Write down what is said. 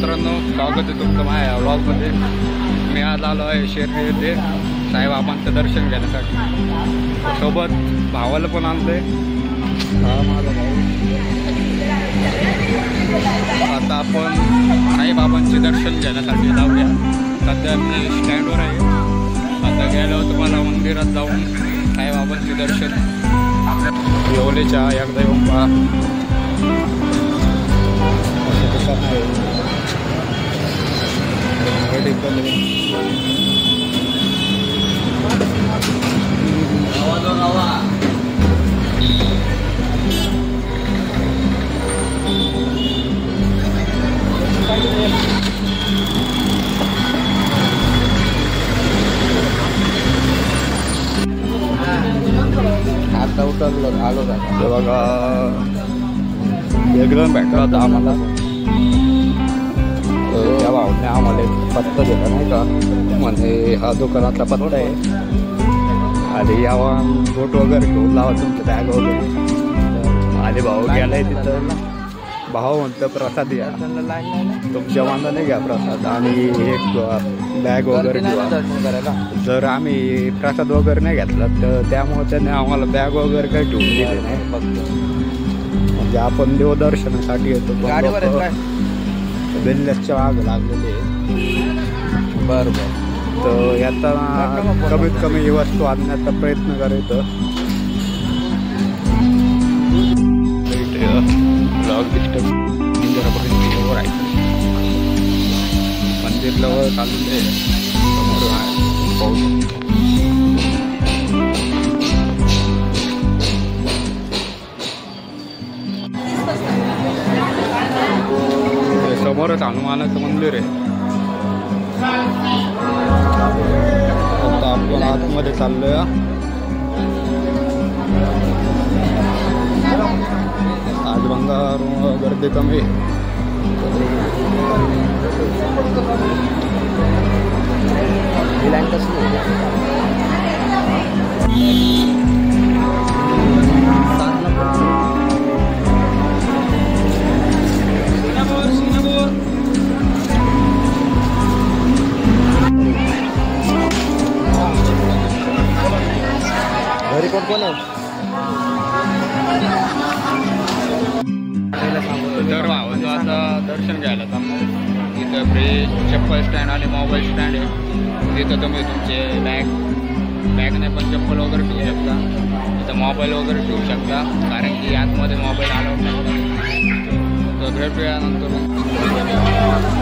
मित्रांनो, स्वागत आहे तुमचं माझ्या व्लॉगमध्ये। मी आज आलो आहे शिर्डी येथे साईबाबांचं दर्शन घेण्यासाठी। सोबत भावाला पण आणलंय। हा माझा भाऊ। आता आपण साईबाबांचे दर्शन घेण्यासाठी जाऊया। सध्या मी स्टँडवर आहे। आता गेलो तुम्हाला मंदिरात जाऊन साईबाबांचे दर्शन आपल्या येवलेच्या एकदा येऊन पहा। आता उतरलो आलो ते बघा एकदम भेटला होता आम्हाला। त्या भावने आम्हाला एक पत्ता दिला नाही का, म्हणजे हा दुकानातला पत्ता आहे आणि यावा बोट वगैरे घेऊन लावा तुमचं बॅग वगैरे। आणि भाऊ गेलाय तिथं, भाऊ म्हणतं प्रसाद या, तुमच्या मानाने घ्या प्रसाद आणि एक बॅग वगैरे घेऊन। जर आम्ही प्रसाद वगैरे नाही घेतला तर त्यामुळे त्याने आम्हाला बॅग वगैरे काही ठेवून दिले नाही। फक्त म्हणजे आपण देवदर्शनासाठी येतो, बिनलेसच्या मागं लागलेले। बरं तर याचा कमीत कमी वस्तू आणण्याचा प्रयत्न करायचं। ब्लॉग डिस्टर्ब मंदिरापर्यंत आहे, मंदिर जवळ चालून आहे समोर आहे समोरच हनुमानाचं मंदिर आहे। आता आपण आतमध्ये चाललोय। आज बंगार गर्दी कमी आहे। घरी कोण कोण आहे? तर भावाचं आता दर्शन घ्यायला थांबलो। इथं फ्रीज, चप्पल स्टँड आणि मोबाईल स्टँड आहे। तिथं तुम्ही तुमचे बॅगने पण चप्पल वगैरे ठेवू शकता, तिथं मोबाईल वगैरे ठेवू शकता, कारण की आतमध्ये मोबाईल अलाउड नसतात। तर भेटूया नंतर।